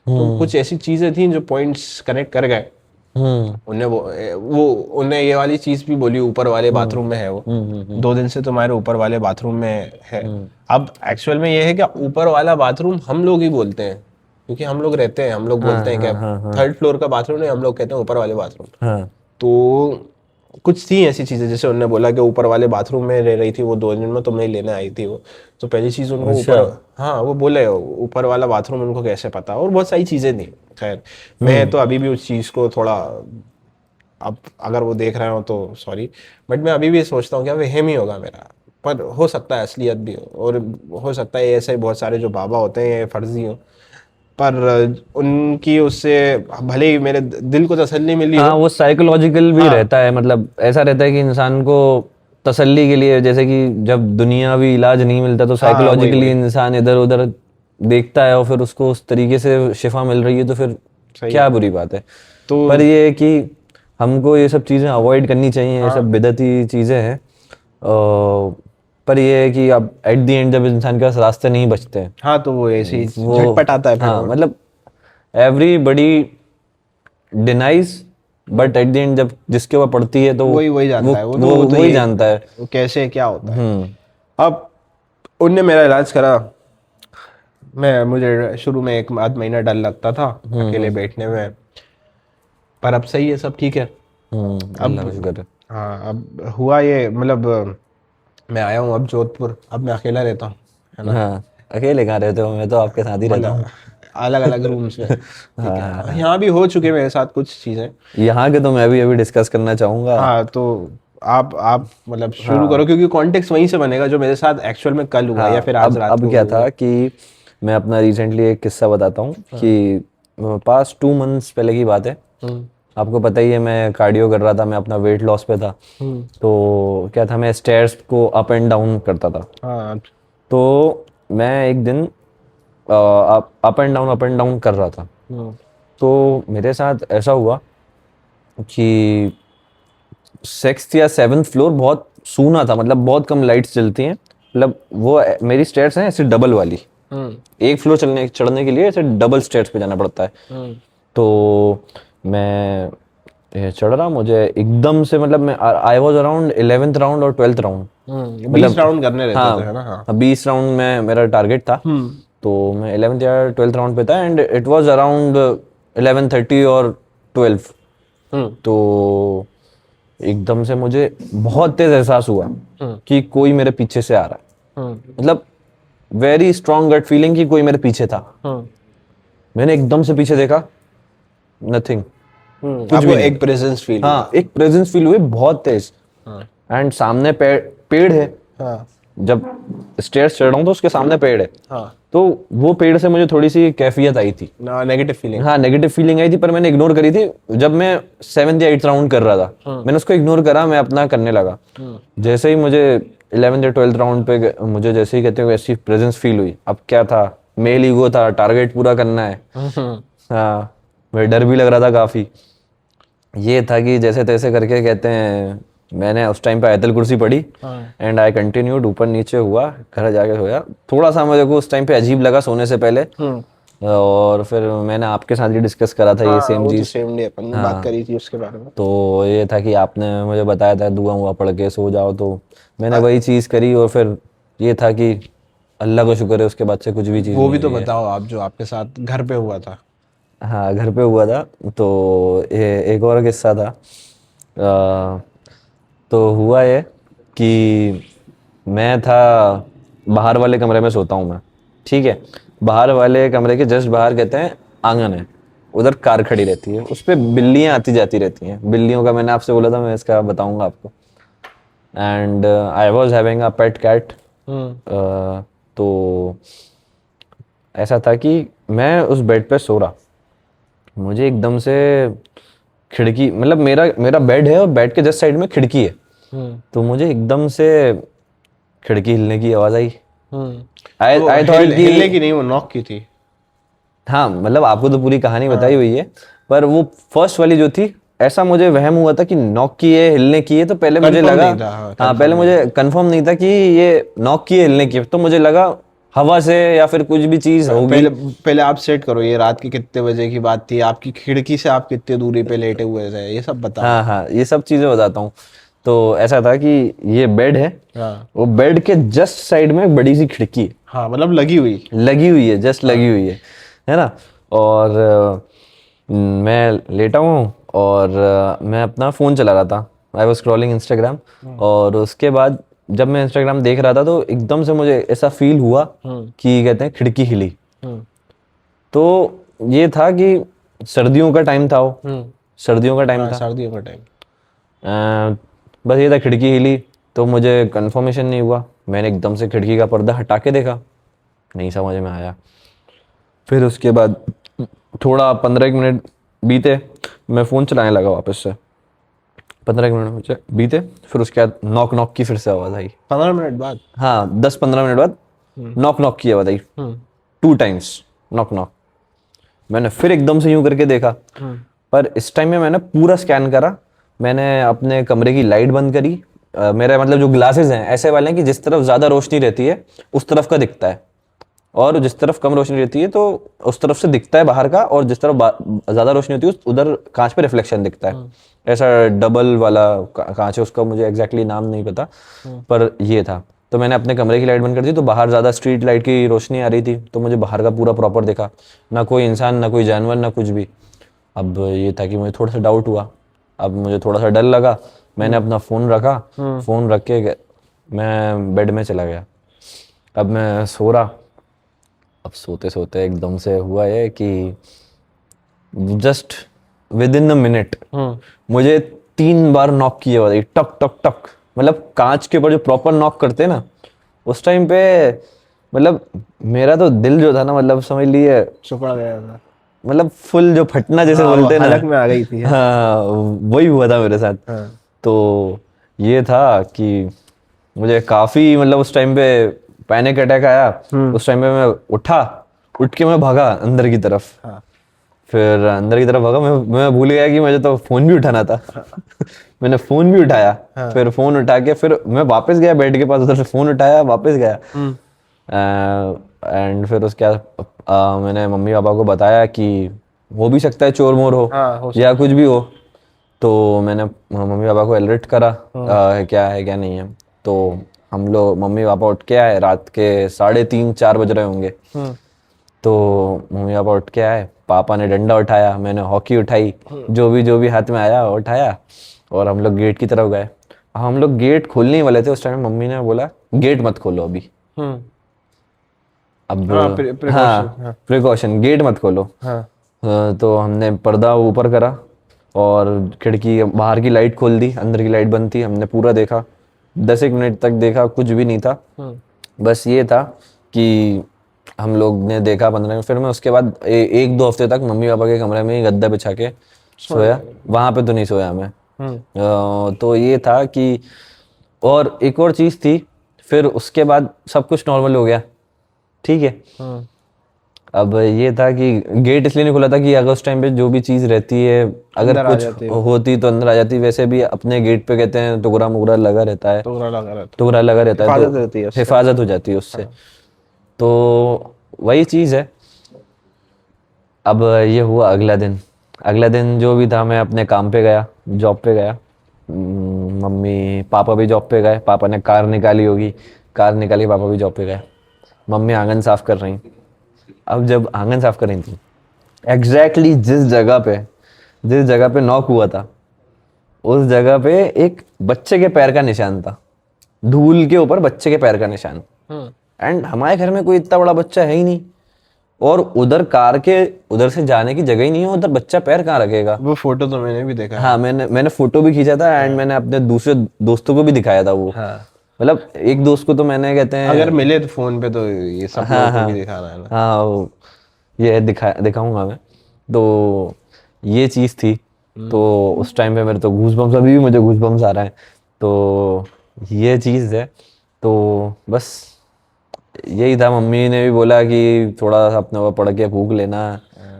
तो कुछ ऐसी चीज़ें थी जो पॉइंट्स कनेक्ट कर गए। उन्हें वो उन्हें ये वाली चीज भी बोली, ऊपर वाले बाथरूम में है वो, 2 दिन से तुम्हारे ऊपर वाले बाथरूम में है। अब एक्चुअल में ये है कि ऊपर वाला बाथरूम हम लोग ही बोलते हैं, क्योंकि हम लोग रहते हैं, हम लोग बोलते हैं कि 3rd फ्लोर का बाथरूम नहीं, हम लोग कहते हैं ऊपर वाले बाथरूम। हाँ। तो कुछ थी ऐसी चीजें, जैसे उन्होंने बोला कि ऊपर वाले बाथरूम में रह रही थी वो 2 दिन में, तो मैं लेने आई थी वो। तो पहली चीज उनको अच्छा। ऊपर, हाँ वो बोले ऊपर वाला बाथरूम उनको कैसे पता, और बहुत सारी चीजें थी। खैर मैं तो अभी भी उस चीज को थोड़ा, अब अगर वो देख रहे हो तो सॉरी, बट मैं अभी भी सोचता हूँ कि वहम ही होगा मेरा, पर हो सकता है असलियत भी हो, और हो सकता है ऐसे बहुत सारे जो बाबा होते हैं ये फर्जी हो, पर उनकी उससे भले ही मेरे दिल को तसल्ली मिली हाँ, हो। वो साइकोलॉजिकल भी हाँ, रहता है, मतलब ऐसा रहता है कि इंसान को तसल्ली के लिए, जैसे कि जब दुनियावी इलाज नहीं मिलता तो हाँ, वही साइकोलॉजिकली वही इंसान इधर उधर देखता है और फिर उसको उस तरीके से शिफा मिल रही है तो फिर सही क्या है। बुरी बात है। तो पर ये है कि हमको ये सब चीज़ें अवॉइड करनी चाहिए, ये हाँ, सब बिदअती चीज़ें हैं। पर ये है कि अब एट द एंड जब इंसान के पास रास्ते नहीं बचते हैं, हाँ, तो वो ऐसे ही वो, झटपट आता है फिर हाँ वो। मतलब everybody denies, but at the end जब जिसके ऊपर पड़ती है तो वही वही वो जानता है, वो वो तो वही ये जानता है। वो कैसे क्या होता है। हम्म। अब उनने मेरा इलाज करा, मुझे शुरू में 1 आध महीना डर लगता था अकेले बैठने में, पर अब सही है, सब ठीक है। अल्लाह का अब शुक्र है। हाँ, अब हुआ ये, मतलब मैं आया हूँ अब जोधपुर, अब मैं अकेला रहता हूँ, है ना, हाँ, अकेले कहाँ रहते हो, मैं तो आपके साथ ही रहता हूँ। मतलब अलग अलग रूम्स में, ठीक हाँ हाँ है। हाँ। यहाँ भी हो चुके मेरे साथ कुछ चीज़ें। यहाँ के तो मैं भी अभी डिस्कस करना चाहूंगा। हाँ, तो आप मतलब शुरू करो, हाँ क्योंकि कॉन्टेक्स्ट वहीं से बनेगा जो मेरे साथ एक्चुअल में कल हुआ या हाँ। फिर आज रात अब को क्या हुआ। था कि मैं अपना रिसेंटली एक किस्सा बताता हूँ कि पास 2 मंथ्स पहले की बात है। हम्म, आपको पता ही है मैं कार्डियो कर रहा था, मैं अपना वेट लॉस पे था। हम्म, तो क्या था, मैं स्टेयर्स को अप एंड डाउन करता था। हाँ, तो मैं एक दिन अप एंड डाउन कर रहा था। हम्म, तो मेरे साथ ऐसा हुआ कि 6th या 7th फ्लोर बहुत सूना था, मतलब बहुत कम लाइट्स जलती हैं, मतलब वो मेरी स्टेयर्स हैं ऐसे डबल वाली, हम्म, एक फ्लोर चढ़ने के लिए ऐसे डबल स्टेयर्स पे जाना पड़ता है। हम्म, तो मैं ये चढ़ रहा, मुझे एकदम से, मतलब मैं I was around 11th round और 12th राउंड, 20 मतलब राउंड करने रहते थे, है हाँ, ना, हाँ। 20 राउंड में मेरा टारगेट था। हम्म, तो मैं 11th या 12th राउंड पे था एंड इट वाज अराउंड 11:30 और 12। हम्म, तो एकदम से मुझे बहुत तेज एहसास हुआ कि कोई मेरे पीछे से आ रहा है, हम्म, मतलब वेरी स्ट्रॉन्ग गट फीलिंग कि कोई मेरे पीछे था। हम्म, मैंने एकदम से पीछे देखा, नथिंग, कुछ आपको भी नहीं। एक प्रेजेंस फील हुआ। हाँ, एक प्रेजेंस फील हुई बहुत तेज, हाँ, एंड सामने पेड़ है, हाँ, जब स्टेयर्स चढ़ रहा हूँ तो उसके सामने पेड़ है, हाँ तो वो पेड़ से मुझे थोड़ी सी कैफियत आई थी, ना, नेगेटिव फीलिंग। हाँ नेगेटिव फीलिंग आई थी, पर मैंने इग्नोर करी थी। जब मैं 7th या 8th राउंड कर रहा था, मैंने उसको इग्नोर करा, मैं अपना करने लगा। जैसे ही मुझे 11th या 12th राउंड पे मुझे जैसे ही कहते हैं वैसी प्रेजेंस फील हुई। अब क्या था, मेल ईगो था, टारगेट पूरा करना है। हाँ, मुझे डर भी लग रहा था काफी। ये था कि जैसे तैसे करके कहते हैं, मैंने उस टाइम पे आयतल कुर्सी पढ़ी एंड आई कंटिन्यूड, ऊपर नीचे हुआ, घर जाके सोया। थोड़ा सा मुझे को उस टाइम पे अजीब लगा सोने से पहले, और फिर मैंने आपके साथ ही डिस्कस करा था ये सेम वो तो चीज। सेम डे अपन ने बात करी थी उसके बारे में। तो ये था कि आपने मुझे बताया था दुआ हुआ पढ़ के सो जाओ, तो मैंने वही चीज़ करी। और फिर ये था कि अल्लाह का शुक्र है उसके बाद से कुछ भी चीज़ वो भी नहीं तो हुई है। बताओ आप, जो आपके साथ घर पे हुआ था। हाँ, घर पे हुआ था। तो ये एक और किस्सा था। तो हुआ ये कि मैं था, बाहर वाले कमरे में सोता हूँ मैं, ठीक है। बाहर वाले कमरे के जस्ट बाहर कहते हैं आंगन है, उधर कार खड़ी रहती है, उस पे बिल्लियाँ आती जाती रहती हैं। बिल्लियों का मैंने आपसे बोला था, मैं इसका बताऊंगा आपको। And I was having a pet cat. तो ऐसा था कि मैं उस बेड पे सो रहा, मुझे एकदम से खिड़की, मतलब मेरा मेरा बेड है और बेड के जस्ट साइड में खिड़की है, तो मुझे एकदम से खिड़की हिलने की आवाज आई। आई तो आई थॉट कि हिलने की नहीं, वो नॉक की थी। हाँ, मतलब आपको तो पूरी कहानी बताई हुई है, पर वो फर्स्ट वाली जो थी, ऐसा मुझे वहम हुआ था कि नॉक की है, हिलने की है। तो पहले मुझे Confirm लगा, नहीं था, हाँ, हाँ confirm पहले नहीं मुझे कंफर्म नहीं था कि ये नॉक की है, हिलने की है। तो मुझे लगा हवा से या फिर कुछ भी चीज था। होगी। पहले पहले आप सेट करो, ये रात के कितने बजे की बात थी, आपकी खिड़की से आप कितनी दूरी पे लेटे हुए थे, ये सब बताओ। हाँ हाँ, ये सब चीजें बताता हूँ। तो ऐसा था कि ये बेड है, हाँ वो बेड के जस्ट साइड में एक बड़ी सी खिड़की है, हाँ, मतलब लगी हुई। लगी हुई है, जस्ट लगी हुई है ना। और मैं लेटा हूँ और मैं अपना फ़ोन चला रहा था, आई वॉज स्क्रॉलिंग इंस्टाग्राम। और उसके बाद जब मैं इंस्टाग्राम देख रहा था, तो एकदम से मुझे ऐसा फील हुआ कि कहते हैं खिड़की हिली। तो ये था कि सर्दियों का टाइम था, वो सर्दियों का टाइम हाँ, था। सर्दियों का टाइम। बस ये था, खिड़की हिली, तो मुझे कंफर्मेशन नहीं हुआ। मैंने एकदम से खिड़की का पर्दा हटा के देखा, नहीं समझ में आया। फिर उसके बाद थोड़ा 15 मिनट बीते, मैं फ़ोन चलाने लगा वापस से। 15 मिनट मुझे बीते, फिर उसके बाद नॉक नॉक की फिर से आवाज़ आई। 15 मिनट बाद। हाँ, 10-15 मिनट बाद नॉक नॉक की आवाज़ आई, 2 टाइम्स नॉक नॉक। मैंने फिर एकदम से यूं करके देखा, पर इस टाइम में मैंने पूरा स्कैन करा। मैंने अपने कमरे की लाइट बंद करी। मेरे मतलब जो ग्लासेस हैं ऐसे वाले हैं कि जिस तरफ ज़्यादा रोशनी रहती है उस तरफ का दिखता है, और जिस तरफ कम रोशनी रहती है तो उस तरफ से दिखता है बाहर का, और जिस तरफ ज़्यादा रोशनी होती है उधर कांच पे रिफ्लेक्शन दिखता है। ऐसा डबल वाला कांच है, उसका मुझे एग्जैक्टली नाम नहीं पता, पर ये था। तो मैंने अपने कमरे की लाइट बंद कर दी, तो बाहर ज़्यादा स्ट्रीट लाइट की रोशनी आ रही थी, तो मुझे बाहर का पूरा प्रॉपर दिखा, ना कोई इंसान, ना कोई जानवर, ना कुछ भी। अब ये था कि मुझे थोड़ा सा डाउट हुआ, अब मुझे थोड़ा सा डर लगा। मैंने अपना फ़ोन रखा, फ़ोन रख के मैं बेड में चला गया। अब मैं सो रहा, अब सोते सोते एकदम से हुआ ये कि just with in a minute मुझे 3 बार नॉक किए हुआ, टक टक टक, मतलब कांच के ऊपर जो प्रॉपर नॉक करते हैं ना, उस टाइम पे मतलब मेरा तो दिल जो था ना, मतलब समझ लिए, सुपड़ा गया था। मतलब फुल जो फटना जैसे हाँ, वो बोलते हैं हलक में ना, आ गई थी। हाँ वही हुआ था मेरे साथ। हाँ। तो ये था कि मुझे काफी, मतलब उस टाइम पे पैनिक अटैक आया। उस टाइम पे मैं उठ के मैं भागा अंदर की तरफ। हाँ। फिर अंदर की तरफ भागा, मैं भूल गया कि मुझे तो फोन भी उठाना था। मैंने फोन भी उठाया, फिर फोन उठा के फिर मैं वापस गया बेड के पास, उधर से फोन उठाया, वापस गया। एंड फिर उसके बाद मैंने मम्मी पापा को बताया कि हो भी सकता है चोर मोर हो, हाँ, हो या कुछ भी हो। तो मैंने मम्मी पापा को अलर्ट करा, क्या है क्या नहीं है। तो हम लोग, मम्मी पापा उठ के आए, रात के 3:30-4 बज रहे होंगे। तो मम्मी पापा उठ के आए, पापा ने डंडा उठाया, मैंने हॉकी उठाई, जो भी हाथ में आया उठाया, और हम लोग गेट की तरफ गए। हम लोग गेट खोलने ही वाले थे, उस टाइम मम्मी ने बोला गेट मत खोलो अभी। अब हाँ, प्रिकॉशन। हाँ, हाँ। प्रिकॉशन, गेट मत खोलो। हाँ। तो हमने पर्दा ऊपर करा और खिड़की बाहर की लाइट खोल दी, अंदर की लाइट बंद थी, हमने पूरा देखा। 10 एक मिनट तक देखा, कुछ भी नहीं था। बस ये था कि हम लोग ने देखा 15 मिनट, फिर मैं उसके बाद 1-2 हफ्ते तक मम्मी पापा के कमरे में ही गद्दा बिछा के सोया। वहां पे तो नहीं सोया मैं। तो ये था कि, और एक और चीज थी, फिर उसके बाद सब कुछ नॉर्मल हो गया, ठीक है। अब ये था कि गेट इसलिए नहीं खुला था कि अगर उस टाइम पे जो भी चीज रहती है, अगर अंदर आ कुछ जाती होती तो अंदर आ जाती। वैसे भी अपने गेट पे कहते हैं टुकड़ा मुकड़ा लगा रहता है, टुकड़ा लगा रहता टुकड़ा लगा रहता है, हिफाजत तो रहती है उससे। हिफाजत हो जाती है उससे। तो वही चीज है। अब ये हुआ अगला दिन। अगला दिन जो भी था, मैं अपने काम पे गया, जॉब पे गया। मम्मी पापा भी जॉब पे गए, पापा ने कार निकाली होगी, कार निकाली, पापा भी जॉब पे गए। मम्मी आंगन साफ कर रही। अब जब आंगन साफ कर रही थी, एग्जैक्टली जिस जगह पे नॉक हुआ था, उस जगह पे एक बच्चे के पैर का निशान था, धूल के ऊपर बच्चे के पैर का निशान। एंड हमारे घर में कोई इतना बड़ा बच्चा है ही नहीं, और उधर कार के उधर से जाने की जगह ही नहीं है, उधर बच्चा पैर कहाँ रखेगा। वो फोटो तो मैंने भी देखा है। हाँ, मैंने फोटो भी खींचा था, एंड मैंने अपने दूसरे दोस्तों को भी दिखाया था वो। मतलब एक दोस्त को तो मैंने, कहते हैं, अगर मिले तो फोन पे तो ये सब हाँ लोगों को भी हाँ दिखाना है ना। हाँ, ये दिखाऊंगा मैं। तो ये चीज़ थी। तो उस टाइम पे मेरे तो गूज़बम्स, अभी भी मुझे गूज़बम्स आ रहा है। तो ये चीज़ है। तो बस यही था। मम्मी ने भी बोला कि थोड़ा सा अपने ऊपर पढ़ के फूक लेना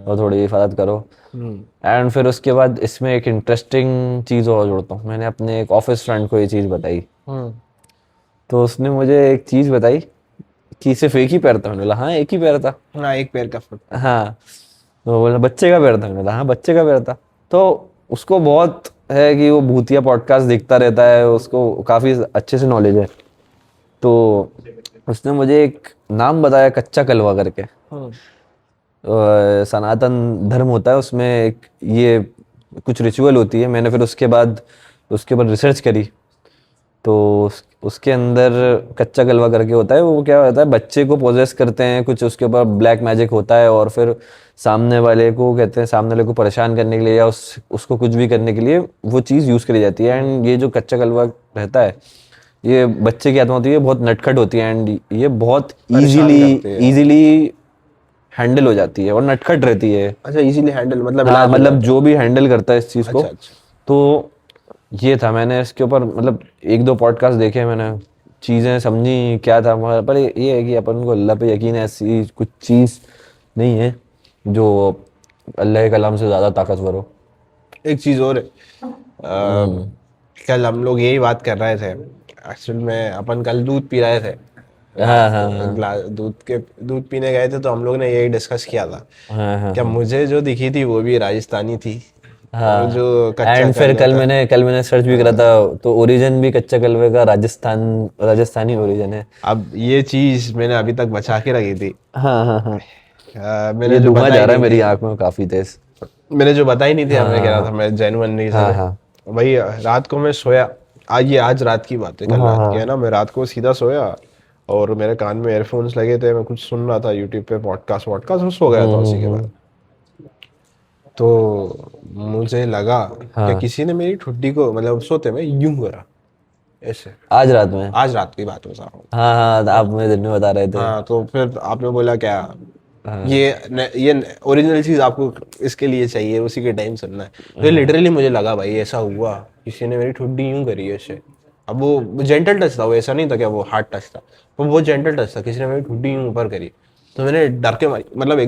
और थोड़ी हिफाजत करो। एंड फिर उसके बाद इसमें एक इंटरेस्टिंग चीज़ और जोड़ता हूँ। मैंने अपने एक ऑफिस फ्रेंड को ये चीज़ बताई, तो उसने मुझे एक चीज़ बताई कि सिर्फ एक ही पैर था। मैंने बोला हाँ, एक ही पैर था। हाँ, एक पैर का फुट। हाँ, तो बोला बच्चे का पैर था। मैंने बोला हाँ, बच्चे का पैर था। तो उसको बहुत है कि वो भूतिया पॉडकास्ट देखता रहता है, उसको काफ़ी अच्छे से नॉलेज है। तो उसने मुझे एक नाम बताया, कच्चा कलवा करके। सनातन धर्म होता है, उसमें एक ये कुछ रिचुअल होती है। मैंने फिर उसके बाद उसके ऊपर रिसर्च करी। तो उसके अंदर कच्चा गलवा करके होता है। वो क्या होता है, बच्चे को पोजेस करते हैं कुछ, उसके ऊपर ब्लैक मैजिक होता है, और फिर सामने वाले को, कहते हैं, सामने वाले को परेशान करने के लिए या उसको कुछ भी करने के लिए वो चीज़ यूज़ करी जाती है। एंड ये जो कच्चा गलवा रहता है, ये बच्चे की आत्मा होती है, बहुत नटखट होती है, एंड ये बहुत इजीली हैंडल हो जाती है और नटखट रहती है। अच्छा, इजीली हैंडल मतलब हाँ, इलाज हो मतलब जाता जो भी हैंडल करता है इस चीज़ है। को। अच्छा अच्छा। तो ये था, मैंने इसके ऊपर मतलब 1-2 पॉडकास्ट देखे, मैंने चीज़ें समझी क्या था। मगर पर ये है कि अपन को अल्लाह पे यकीन है, ऐसी कुछ चीज़ नहीं है जो अल्लाह के कलाम से ज़्यादा ताकतवर हो। एक चीज और है। कल हम लोग यही बात कर रहे थे। एक्चुअल में अपन कल दूध पी रहे थे, हाँ हाँ दूध पीने गए थे, तो हम लोग ने यही डिस्कस किया था। हाँ हाँ क्या मुझे जो दिखी थी वो भी राजस्थानी थी, और जो हाँ। कच्चा एंड फिर कलवा था। कल मैंने सर्च भी करा था, तो ओरिजिन भी कच्चा कलवे का राजस्थानी ओरिजिन है। अब ये चीज मैंने अभी तक बचा के रखी थी। हाँ हाँ हाँ, मैंने ये जो धुआं जा बताई रहा है नहीं मेरी थी, आंख में काफी तेज। मैंने जो बताई नहीं थी, अब मैं कह रहा था, हाँ मैं जेन्युइन रीजन हाँ है हाँ भाई। रात को मैं सोया, आज रात की बात है, कल हाँ रात की है हाँ ना। मैं रात को सीधा सोया, और मेरे कान में एयरफोन्स लगे थे, मैं कुछ सुन रहा था यूट्यूब पे पॉडकास्ट वॉडकास्ट, और सो गया था उसी के बाद। तो मुझे लगा कि हाँ। किसी ने मेरी ठुड्डी को, मतलब सोते में यूं करा ऐसे। आज रात में? आज रात की बात बता रहा हूँ। हाँ हाँ, आप मुझे दिन में बता रहे थे। हाँ, तो फिर आपने बोला क्या, हाँ ये ओरिजिनल चीज आपको इसके लिए चाहिए, उसी के टाइम सुनना है। तो लिटरली मुझे लगा भाई ऐसा हुआ, किसी ने मेरी ठुड्डी यूं करी है ऐसे। अब वो जेंटल टच था, वो ऐसा नहीं था कि वो हार्ड टच था, वो जेंटल टच था, किसी ने मेरी ठुड्डी यूं ऊपर करी। तो मैंने डर के मारी, मतलब